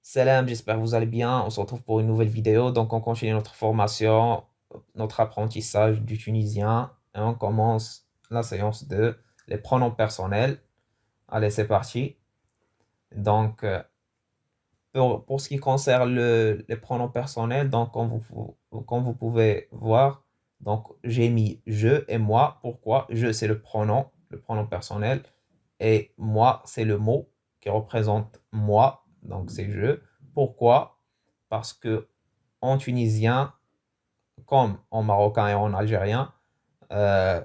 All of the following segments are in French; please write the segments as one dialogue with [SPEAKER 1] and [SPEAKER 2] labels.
[SPEAKER 1] Salam, j'espère que vous allez bien. On se retrouve pour une nouvelle vidéo. Donc, on continue notre formation, notre apprentissage du tunisien. Et on commence la séance de les pronoms personnels. Allez, c'est parti. Donc, pour ce qui concerne les pronoms personnels, donc, comme vous pouvez voir, donc, j'ai mis je et moi. Pourquoi? Je, c'est le pronom personnel. Et moi, c'est le mot qui représente moi. Donc, c'est je. Pourquoi? Parce que en tunisien, comme en marocain et en algérien, euh,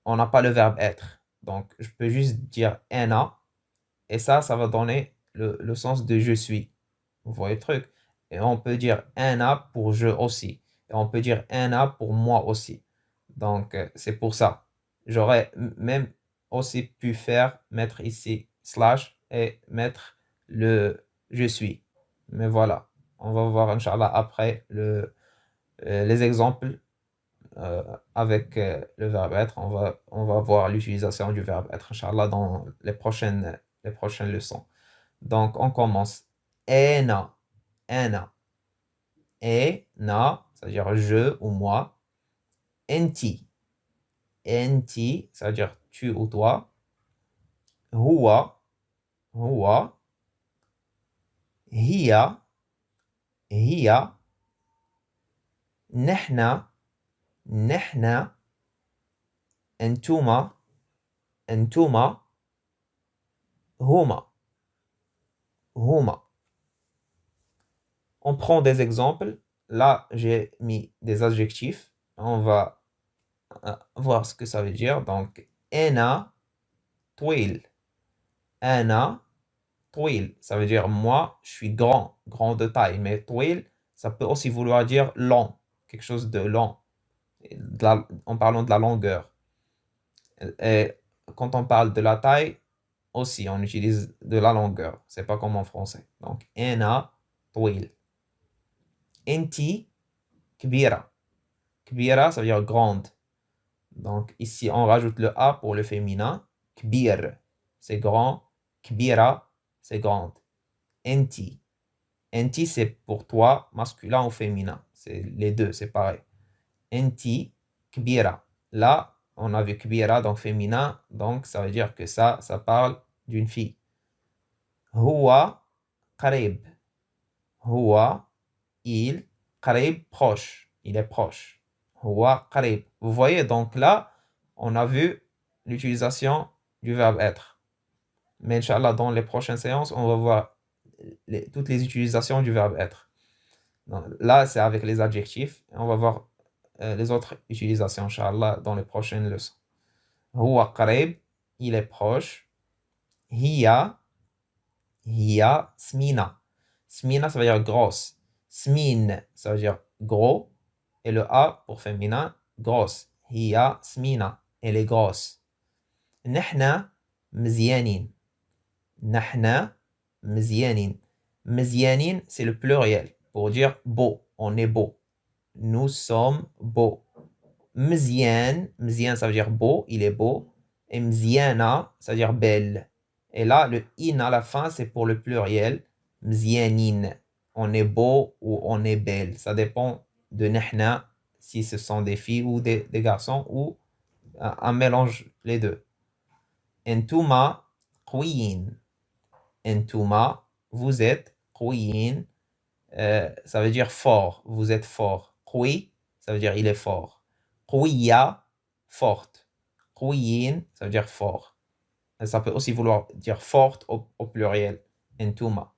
[SPEAKER 1] on n'a pas le verbe être. Donc, je peux juste dire ena, et ça va donner le sens de je suis. Vous voyez le truc? Et on peut dire ena pour je aussi. Et on peut dire ena pour moi aussi. Donc, c'est pour ça. J'aurais même aussi pu mettre ici slash et mettre le je suis. Mais voilà, on va voir, Inch'Allah, après les exemples avec le verbe être. On va voir l'utilisation du verbe être, Inch'Allah, dans les prochaines leçons. Donc, on commence. Ena, ena. Ena, c'est-à-dire je ou moi. Enti, enti, c'est-à-dire tu ou toi. Huwa, huwa. Hiya, hiya. Nihna, nihna. Entuma, entuma. Huma, huma. On prend des exemples. Là, j'ai mis des adjectifs. On va voir ce que ça veut dire. Donc, ena, twil. Ena, twil. Ça veut dire moi, je suis grand, grand de taille. Mais twil, ça peut aussi vouloir dire long, quelque chose de long, en parlant de la longueur. Et quand on parle de la taille, aussi, on utilise de la longueur. C'est pas comme en français. Donc, ena, twil. Enti, kbira. Kbira, ça veut dire grande. Donc, ici, on rajoute le A pour le féminin. Kbir, c'est grand. Kbira, c'est grande. Enti. Enti, c'est pour toi, masculin ou féminin. C'est les deux, c'est pareil. Enti, kbira. Là, on a vu kbira, donc féminin. Donc, ça veut dire que ça parle d'une fille. Huwa, qarib. Huwa, il. Qarib, proche. Il est proche. Huwa qarib. Vous voyez, donc là, on a vu l'utilisation du verbe être. Mais Inch'Allah, dans les prochaines séances, on va voir toutes les utilisations du verbe être. Donc, là, c'est avec les adjectifs. On va voir les autres utilisations, Inch'Allah, dans les prochaines leçons. Huwa qarib, il est proche. Hiya, hiya, smina. Smina, ça veut dire grosse. Smin, ça veut dire gros. Et le A pour féminin, grosse. Hiya, smina. Elle est grosse. Nahna, mzianin. Nahna, mzianin. Mzianin, c'est le pluriel pour dire beau. On est beau. Nous sommes beaux. Mzian, mzian, ça veut dire beau, il est beau. Et mziana, ça veut dire belle. Et là, le in à la fin, c'est pour le pluriel. Mzianin. On est beau ou on est belle. Ça dépend de nahna, si ce sont des filles ou des garçons, ou un mélange les deux. Entuma, queen. Entuma, vous êtes, queen, ça veut dire fort, vous êtes fort. Qui, ça veut dire il est fort. Quiya, forte. Queen, ça veut dire fort. Et ça peut aussi vouloir dire forte au pluriel. Entuma.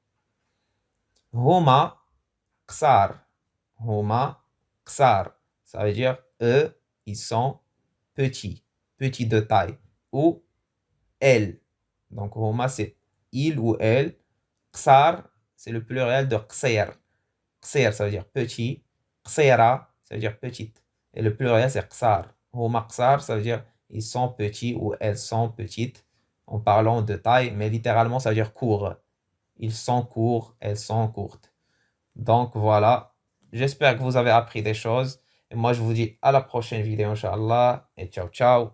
[SPEAKER 1] Huma, ksar. Huma, ksar. Ça veut dire eux, ils sont petits, petits de taille. Ou elle. Donc, huma, c'est il ou elle. Ksar, c'est le pluriel de qsir. Qsir, ça veut dire petit. Qsira, ça veut dire petite. Et le pluriel, c'est qsar. Huma qsar, ça veut dire ils sont petits ou elles sont petites en parlant de taille, mais littéralement, ça veut dire court. Ils sont courts, elles sont courtes. Donc voilà, j'espère que vous avez appris des choses. Et moi, je vous dis à la prochaine vidéo, Inch'Allah, et ciao, ciao.